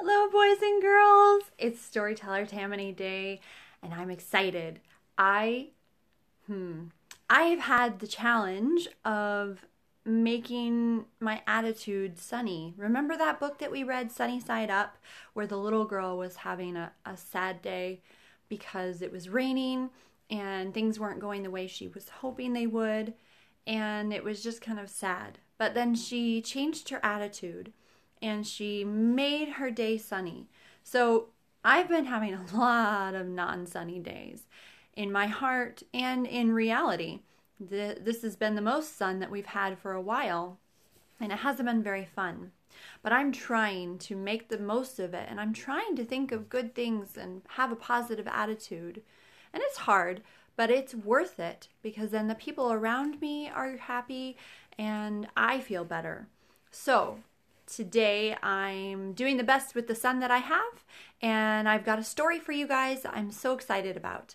Hello, boys and girls. It's Storyteller Tammany Day, and I'm excited. I have had the challenge of making my attitude sunny. Remember that book that we read, Sunny Side Up, where the little girl was having a sad day because it was raining and things weren't going the way she was hoping they would, and it was just kind of sad. But then she changed her attitude and she made her day sunny. So I've been having a lot of non-sunny days in my heart and in reality. This has been the most sun that we've had for a while, and it hasn't been very fun. But I'm trying to make the most of it, and I'm trying to think of good things and have a positive attitude. And it's hard, but it's worth it because then the people around me are happy and I feel better. So today I'm doing the best with the sun that I have, and I've got a story for you guys I'm so excited about.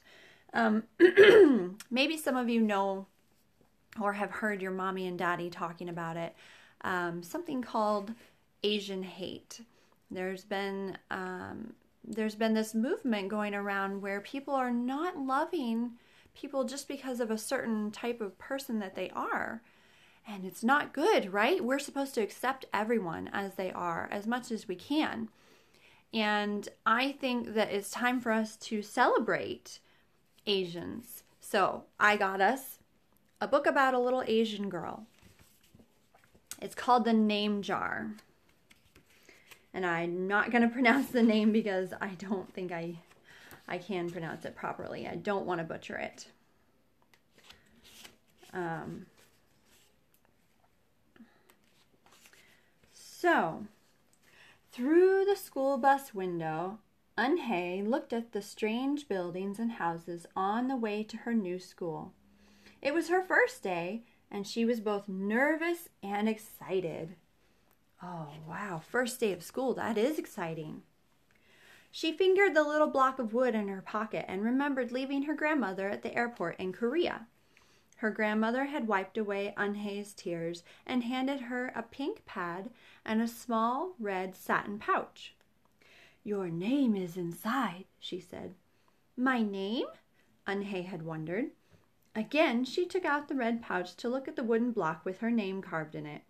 Maybe some of you know or have heard your mommy and daddy talking about it. Something called Asian hate. There's been this movement going around where people are not loving people just because of a certain type of person that they are. And it's not good, right? We're supposed to accept everyone as they are as much as we can. And I think that it's time for us to celebrate Asians. So I got us a book about a little Asian girl. It's called The Name Jar. And I'm not going to pronounce the name because I don't think I can pronounce it properly. I don't want to butcher it. So, through the school bus window, Eun-hye looked at the strange buildings and houses on the way to her new school. It was her first day, and she was both nervous and excited. Oh, wow, first day of school, that is exciting. She fingered the little block of wood in her pocket and remembered leaving her grandmother at the airport in Korea. Her grandmother had wiped away Eun-hye's tears and handed her a pink pad and a small red satin pouch. "Your name is inside," she said. "My name?" Eun-hye had wondered. Again, she took out the red pouch to look at the wooden block with her name carved in it.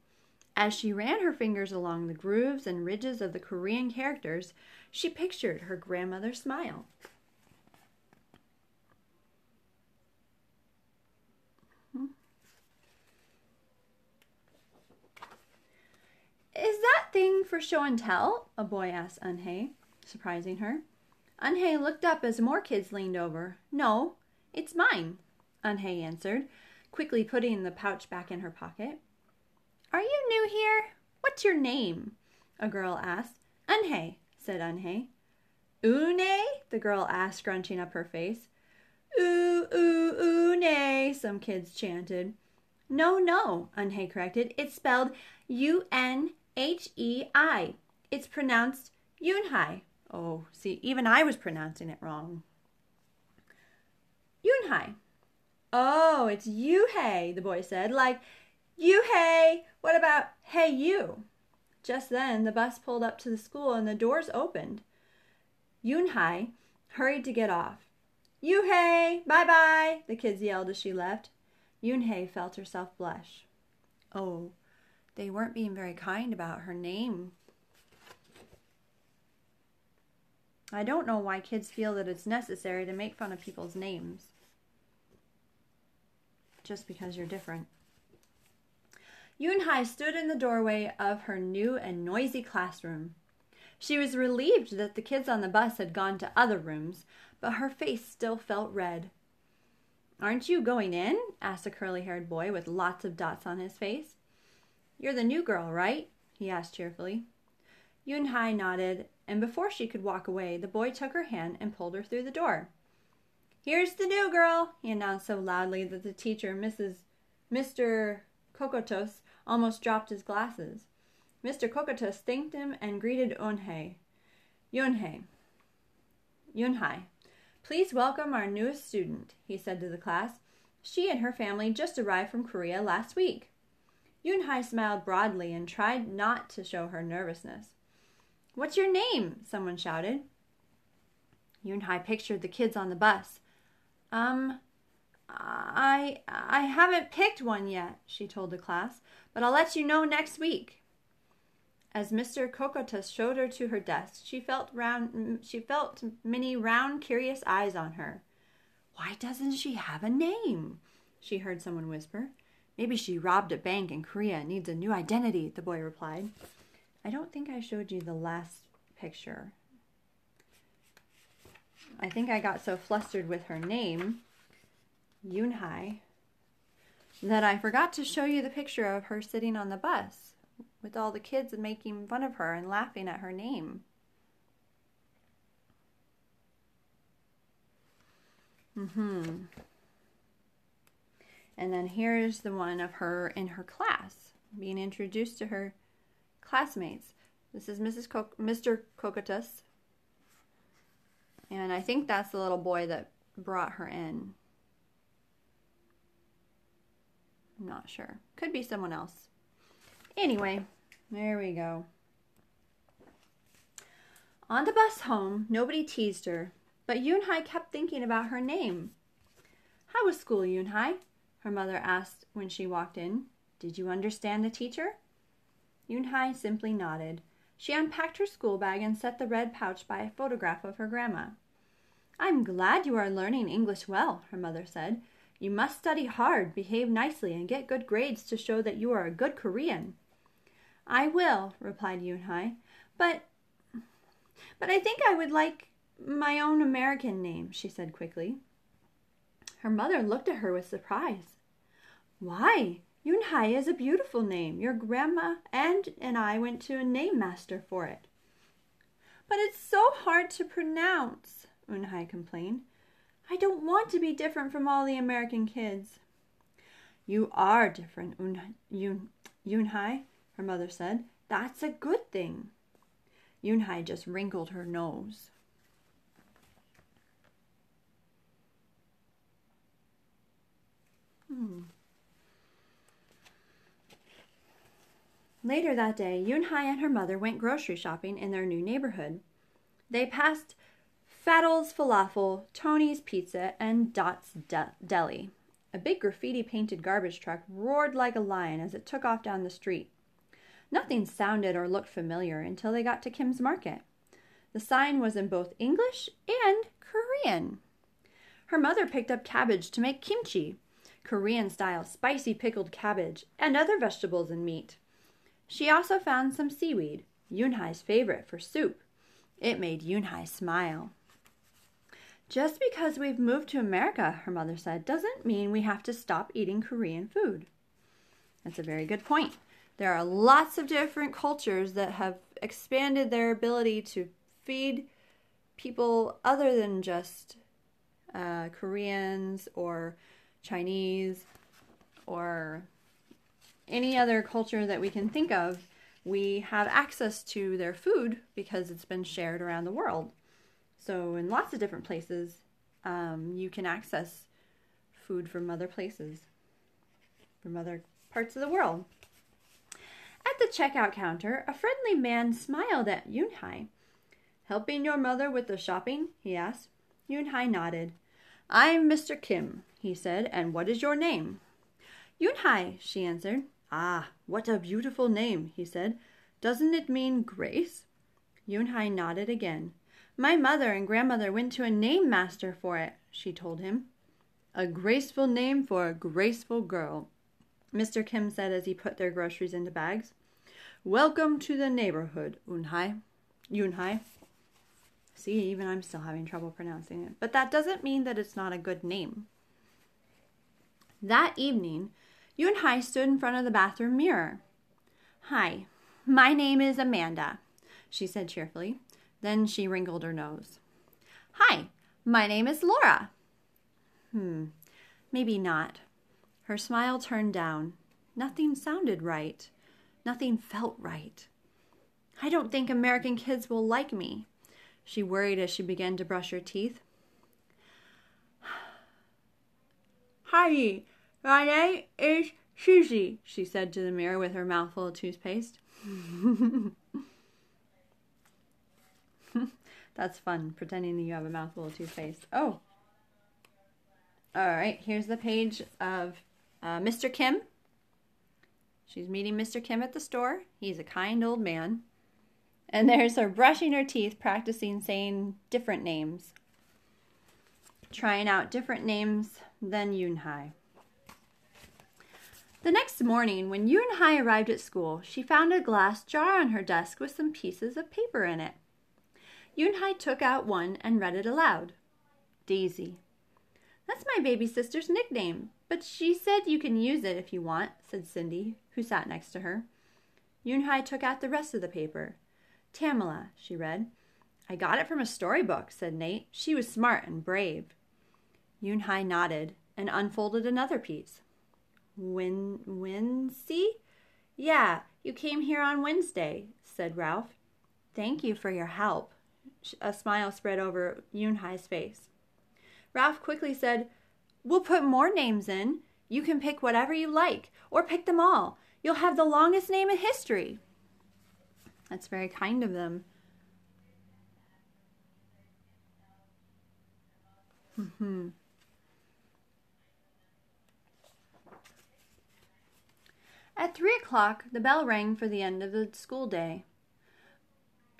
As she ran her fingers along the grooves and ridges of the Korean characters, she pictured her grandmother's smile. "Is that thing for show and tell?" a boy asked Eun-hye, surprising her. Eun-hye looked up as more kids leaned over. "No, it's mine," Eun-hye answered, quickly putting the pouch back in her pocket. "Are you new here? What's your name?" a girl asked. "Eun-hye," said Eun-hye. "Une?" the girl asked, scrunching up her face. "Ooh, ooh, une," some kids chanted. No, Eun-hye corrected. "It's spelled Unhei. It's pronounced Yunhai." Oh, see, even I was pronouncing it wrong. Yunhai. "Oh, it's Yuhei," the boy said, like, "Yuhei, what about hey you?" Just then, the bus pulled up to the school and the doors opened. Yunhai hurried to get off. "Yuhei, bye-bye," the kids yelled as she left. Yunhei felt herself blush. Oh, they weren't being very kind about her name. I don't know why kids feel that it's necessary to make fun of people's names just because you're different. Yunhai stood in the doorway of her new and noisy classroom. She was relieved that the kids on the bus had gone to other rooms, but her face still felt red. "Aren't you going in?" asked a curly-haired boy with lots of dots on his face. "You're the new girl, right?" he asked cheerfully. Yunhai nodded, and before she could walk away, the boy took her hand and pulled her through the door. "Here's the new girl," he announced so loudly that the teacher, Mr. Kokotos, almost dropped his glasses. Mr. Kokotos thanked him and greeted Eun-hye. Yunhai, "Please welcome our newest student," he said to the class. "She and her family just arrived from Korea last week." Yunhai smiled broadly and tried not to show her nervousness. What's your name? Someone shouted. Yunhai pictured the kids on the bus. I haven't picked one yet, she told the class, but I'll let you know next week. As Mr. Kokotus showed her to her desk, she felt many round, curious eyes on her. Why doesn't she have a name? She heard someone whisper. Maybe she robbed a bank in Korea and needs a new identity, the boy replied. I don't think I showed you the last picture. I think I got so flustered with her name, Yunhai, that I forgot to show you the picture of her sitting on the bus with all the kids making fun of her and laughing at her name. And then here's the one of her in her class, being introduced to her classmates. This is Mr. Kokotus. And I think that's the little boy that brought her in. I'm not sure. Could be someone else. Anyway, there we go. On the bus home, nobody teased her, but Yunhai kept thinking about her name. How was school, Yunhai? Her mother asked when she walked in. Did you understand the teacher? Yunhai simply nodded. She unpacked her school bag and set the red pouch by a photograph of her grandma. I'm glad you are learning English well, her mother said. You must study hard, behave nicely, and get good grades to show that you are a good Korean. I will, replied Yunhai, but I think I would like my own American name, she said quickly. Her mother looked at her with surprise. Why? Yunhai is a beautiful name. Your grandma and I went to a name master for it. But it's so hard to pronounce, Yunhai complained. I don't want to be different from all the American kids. You are different, Yunhai, her mother said. That's a good thing. Yunhai just wrinkled her nose. Later that day, Yunhai and her mother went grocery shopping in their new neighborhood. They passed Faddle's Falafel, Tony's Pizza, and Dot's Deli. A big graffiti-painted garbage truck roared like a lion as it took off down the street. Nothing sounded or looked familiar until they got to Kim's Market. The sign was in both English and Korean. Her mother picked up cabbage to make kimchi, Korean-style spicy pickled cabbage, and other vegetables and meat. She also found some seaweed, Yunhai's favorite, for soup. It made Yunhai smile. Just because we've moved to America, her mother said, doesn't mean we have to stop eating Korean food. That's a very good point. There are lots of different cultures that have expanded their ability to feed people other than just Koreans or Chinese or any other culture that we can think of. We have access to their food because it's been shared around the world. So in lots of different places, you can access food from other places, from other parts of the world. At the checkout counter, a friendly man smiled at Yunhai. Helping your mother with the shopping? He asked. Yunhai nodded. I'm Mr. Kim, he said, and what is your name? Yunhai, she answered. Ah, what a beautiful name, he said. Doesn't it mean grace? Yunhai nodded again. My mother and grandmother went to a name master for it, she told him. A graceful name for a graceful girl, Mr. Kim said as he put their groceries into bags. Welcome to the neighborhood, Yunhai. See, even I'm still having trouble pronouncing it. But that doesn't mean that it's not a good name. That evening, Yunhai stood in front of the bathroom mirror. Hi, my name is Amanda, she said cheerfully. Then she wrinkled her nose. Hi, my name is Laura. Maybe not. Her smile turned down. Nothing sounded right. Nothing felt right. I don't think American kids will like me, she worried as she began to brush her teeth. Hi, my name is Susie, she said to the mirror with her mouth full of toothpaste. That's fun, pretending that you have a mouthful of toothpaste. Oh. All right, here's the page of Mr. Kim. She's meeting Mr. Kim at the store. He's a kind old man. And there's her brushing her teeth, practicing saying different names. Trying out different names than Yoonhai. The next morning, when Yoonhai arrived at school, she found a glass jar on her desk with some pieces of paper in it. Yoonhai took out one and read it aloud. Daisy. That's my baby sister's nickname, but she said you can use it if you want, said Cindy, who sat next to her. Yoonhai took out the rest of the paper. Tamala, she read. I got it from a storybook, said Nate. She was smart and brave. Yoonhai nodded and unfolded another piece. Wednesday? Yeah, you came here on Wednesday, said Ralph. Thank you for your help. A smile spread over Yoonhai's face. Ralph quickly said, We'll put more names in. You can pick whatever you like, or pick them all. You'll have the longest name in history. That's very kind of them. At 3 o'clock, the bell rang for the end of the school day.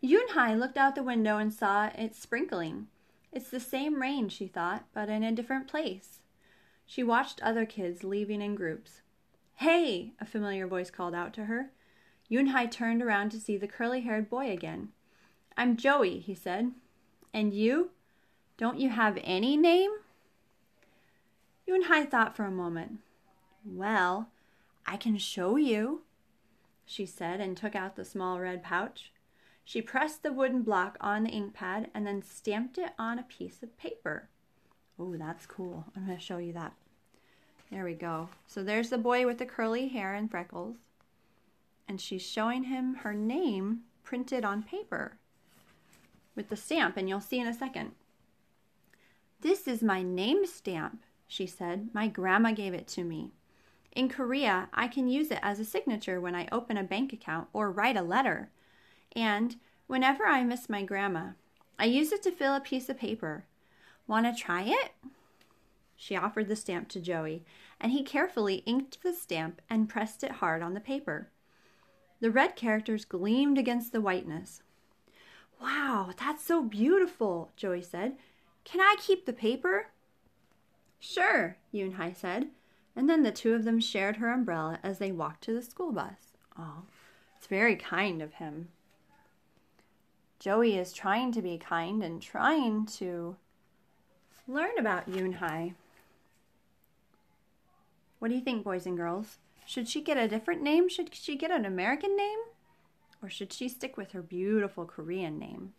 Yoonhai looked out the window and saw it sprinkling. It's the same rain, she thought, but in a different place. She watched other kids leaving in groups. Hey! A familiar voice called out to her. Yoonhai turned around to see the curly-haired boy again. I'm Joey, he said. And you? Don't you have any name? Yoonhai thought for a moment. Well, I can show you, she said, and took out the small red pouch. She pressed the wooden block on the ink pad and then stamped it on a piece of paper. Oh, that's cool. I'm going to show you that. There we go. So there's the boy with the curly hair and freckles. And she's showing him her name printed on paper with the stamp, and you'll see in a second. This is my name stamp, she said. My grandma gave it to me. In Korea, I can use it as a signature when I open a bank account or write a letter. And whenever I miss my grandma, I use it to fill a piece of paper. Want to try it? She offered the stamp to Joey, and he carefully inked the stamp and pressed it hard on the paper. The red characters gleamed against the whiteness. Wow, that's so beautiful, Joey said. Can I keep the paper? Sure, Yoonhai said, and then the two of them shared her umbrella as they walked to the school bus. Oh, it's very kind of him. Joey is trying to be kind and trying to learn about Yoonhai. What do you think, boys and girls? Should she get a different name? Should she get an American name? Or should she stick with her beautiful Korean name?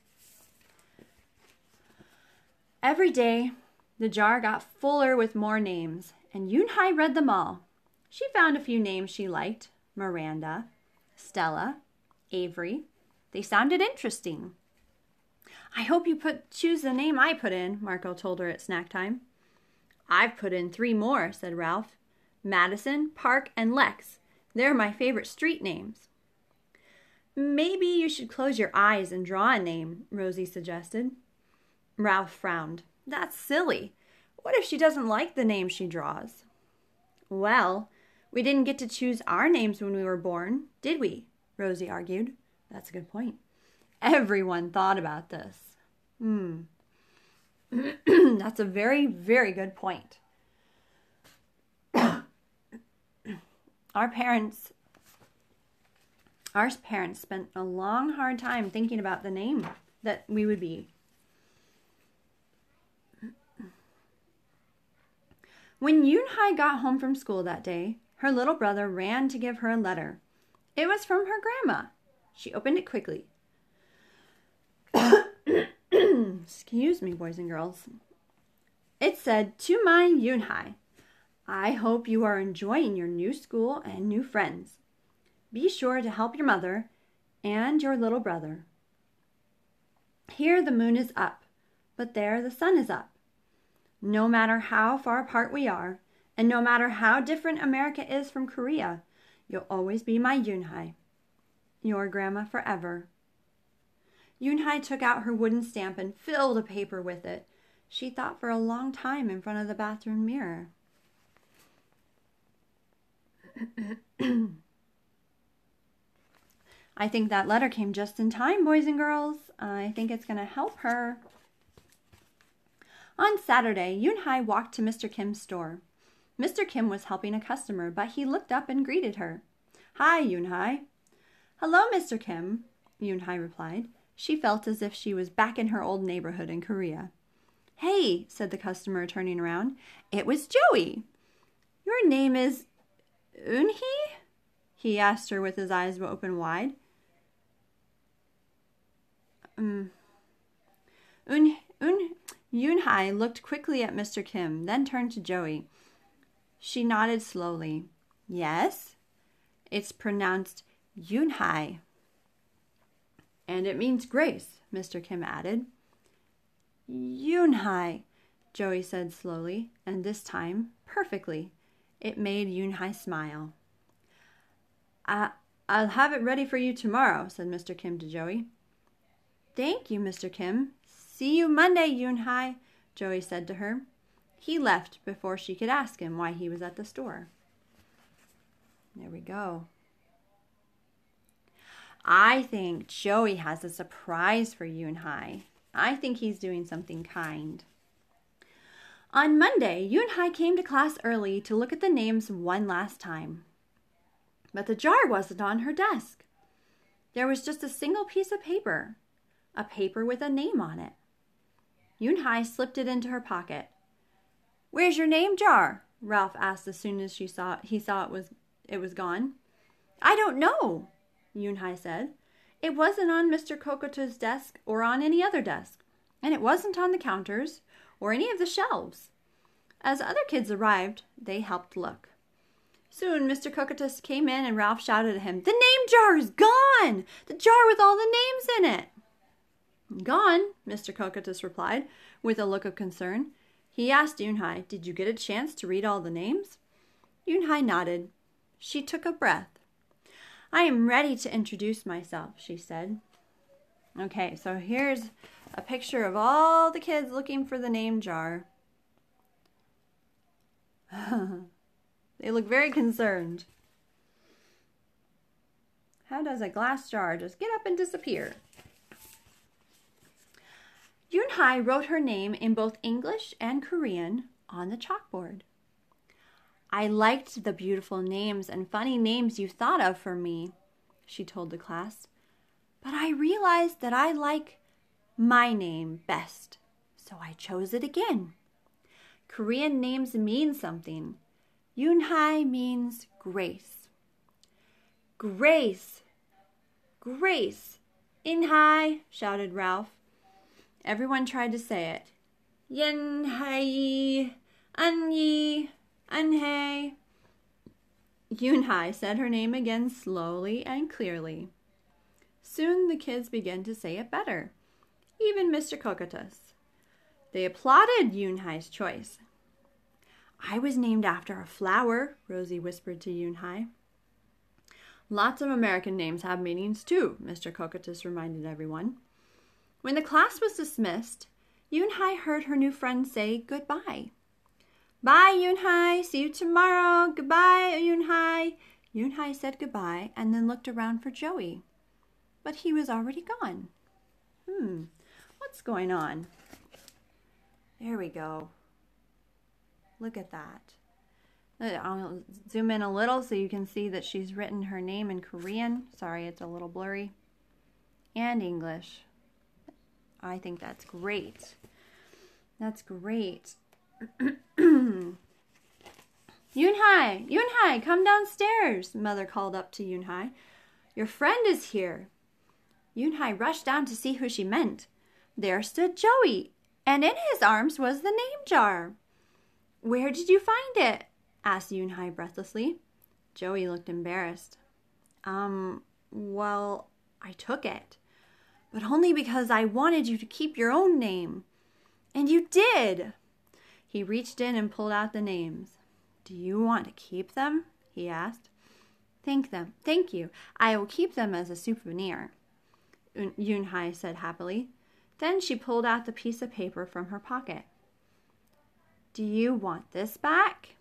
Every day, the jar got fuller with more names, and Yoonhai read them all. She found a few names she liked. Miranda, Stella, Avery. They sounded interesting. I hope you choose the name I put in, Marco told her at snack time. I've put in 3 more, said Ralph. Madison, Park, and Lex. They're my favorite street names. Maybe you should close your eyes and draw a name, Rosie suggested. Ralph frowned. That's silly. What if she doesn't like the name she draws? Well, we didn't get to choose our names when we were born, did we? Rosie argued. That's a good point. Everyone thought about this. That's a very, very good point. Our parents spent a long, hard time thinking about the name that we would be. When Yoonhai got home from school that day, her little brother ran to give her a letter. It was from her grandma. She opened it quickly. Excuse me, boys and girls. It said, To my Yoonhai, I hope you are enjoying your new school and new friends. Be sure to help your mother and your little brother. Here the moon is up, but there the sun is up. No matter how far apart we are, and no matter how different America is from Korea, you'll always be my Yoonhai. Your grandma forever. Yoonhai took out her wooden stamp and filled a paper with it. She thought for a long time in front of the bathroom mirror. I think that letter came just in time, boys and girls. I think it's going to help her. On Saturday, Yoonhai walked to Mr. Kim's store. Mr. Kim was helping a customer, but he looked up and greeted her. "Hi, Yoonhai." "Hello, Mr. Kim," Yoonhai replied. She felt as if she was back in her old neighborhood in Korea. "Hey," said the customer, turning around. "It was Joey." "Your name is Eunhee?" he asked her with his eyes open wide. Yoonhai looked quickly at Mr. Kim, then turned to Joey. She nodded slowly. "Yes, it's pronounced Yoonhai." "And it means grace," Mr. Kim added. "Yoonhai," Joey said slowly, and this time perfectly. It made Yoonhai smile. I'll have it ready for you tomorrow," said Mr. Kim to Joey. "Thank you, Mr. Kim. See you Monday, Yoonhai," Joey said to her. He left before she could ask him why he was at the store. There we go. I think Joey has a surprise for Yoonhai. I think he's doing something kind. On Monday, Yoonhai came to class early to look at the names one last time. But the jar wasn't on her desk. There was just a single piece of paper, a paper with a name on it. Yoonhai slipped it into her pocket. "Where's your name jar?" Ralph asked as soon as he saw it was gone. "I don't know," Yoonhai said. "It wasn't on Mr. Kokoto's desk or on any other desk, and it wasn't on the counters or any of the shelves." As other kids arrived, they helped look. Soon Mr. Kokotos came in and Ralph shouted at him, "The name jar is gone! The jar with all the names in it!" "Gone," Mr. Kokotos replied, with a look of concern. He asked Yoonhai, "Did you get a chance to read all the names?" Yoonhai nodded. She took a breath. "I am ready to introduce myself," she said. Okay, so here's a picture of all the kids looking for the name jar. They look very concerned. How does a glass jar just get up and disappear? Yoonhai wrote her name in both English and Korean on the chalkboard. "I liked the beautiful names and funny names you thought of for me," she told the class. "But I realized that I like my name best, so I chose it again. Korean names mean something. Yoonhai means grace." "Grace! Grace! Inhai!" shouted Ralph. Everyone tried to say it. Yenhai, Anyi, Anhei. Yoonhai said her name again slowly and clearly. Soon the kids began to say it better, even Mr. Kokotos. They applauded Yoonhai's choice. "I was named after a flower," Rosie whispered to Yoonhai. "Lots of American names have meanings too," Mr. Kokotos reminded everyone. When the class was dismissed, Yoonhai heard her new friend say goodbye. "Bye, Yoonhai. See you tomorrow. Goodbye, Yoonhai." Yoonhai said goodbye and then looked around for Joey. But he was already gone. What's going on? There we go. Look at that. I'll zoom in a little so you can see that she's written her name in Korean. Sorry, it's a little blurry. And English. I think that's great. That's great. Yoonhai, come downstairs, Mother called up to Yoonhai. "Your friend is here." Yoonhai rushed down to see who she meant. There stood Joey, and in his arms was the name jar. "Where did you find it?" asked Yoonhai breathlessly. Joey looked embarrassed. Well, I took it, but only because I wanted you to keep your own name. And you did." He reached in and pulled out the names. "Do you want to keep them?" he asked. Thank you. I will keep them as a souvenir." Yunhai said happily. Then she pulled out the piece of paper from her pocket. Do you want this back?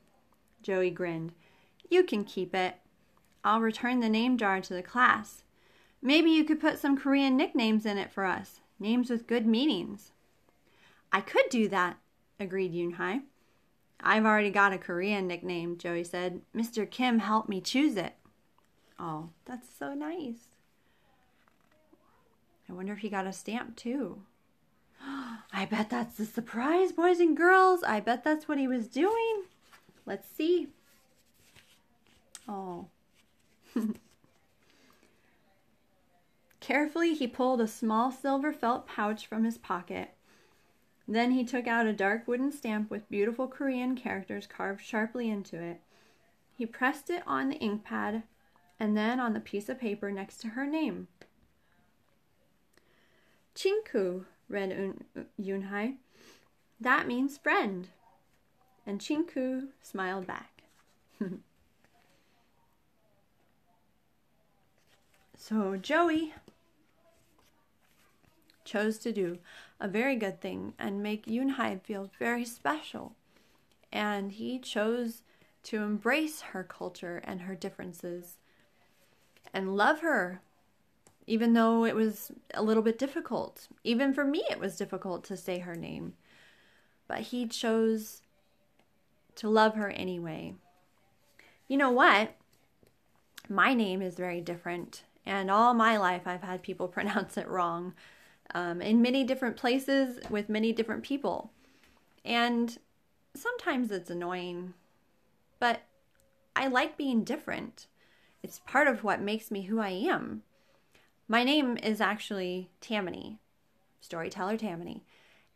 Joey grinned. You can keep it. I'll return the name jar to the class. Maybe you could put some Korean nicknames in it for us. Names with good meanings. I could do that, agreed Yunhai. I've already got a Korean nickname, Joey said. Mr. Kim helped me choose it. Oh, that's so nice. I wonder if he got a stamp too. I bet that's the surprise, boys and girls. I bet that's what he was doing. Let's see. Oh. Carefully, he pulled a small silver felt pouch from his pocket. Then he took out a dark wooden stamp with beautiful Korean characters carved sharply into it. He pressed it on the ink pad and then on the piece of paper next to her name. Chinku, read Yunhai. That means friend. And Chinku smiled back. So Joey chose to do a very good thing and make Yunhai feel very special. And he chose to embrace her culture and her differences and love her, even though it was a little bit difficult. Even for me, it was difficult to say her name. But he chose to love her anyway. You know what? My name is very different. And all my life, I've had people pronounce it wrong in many different places with many different people. And sometimes it's annoying, but I like being different. It's part of what makes me who I am. My name is actually Tammany, Storyteller Tammany,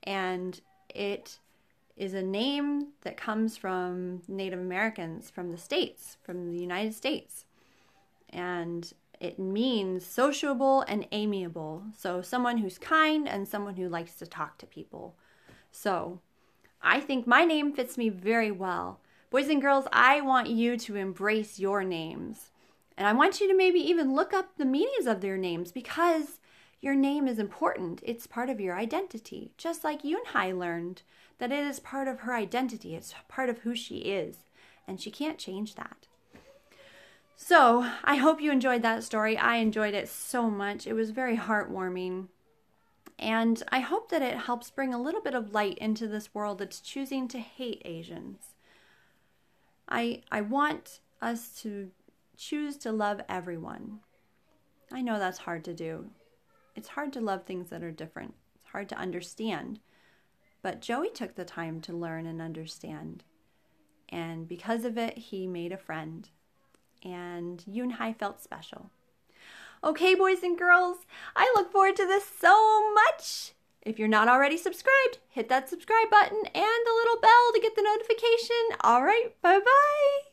and it is a name that comes from Native Americans from the States, from the United States. And it means sociable and amiable. So someone who's kind and someone who likes to talk to people. So I think my name fits me very well. Boys and girls, I want you to embrace your names. And I want you to maybe even look up the meanings of their names because your name is important. It's part of your identity. Just like Yunhai learned that it is part of her identity. It's part of who she is. And she can't change that. So, I hope you enjoyed that story. I enjoyed it so much. It was very heartwarming. And I hope that it helps bring a little bit of light into this world that's choosing to hate Asians. I want us to choose to love everyone. I know that's hard to do. It's hard to love things that are different. It's hard to understand. But Joey took the time to learn and understand. And because of it, he made a friend. And Yunhai felt special. Okay, boys and girls, I look forward to this so much. If you're not already subscribed, hit that subscribe button and the little bell to get the notification. All right, bye-bye.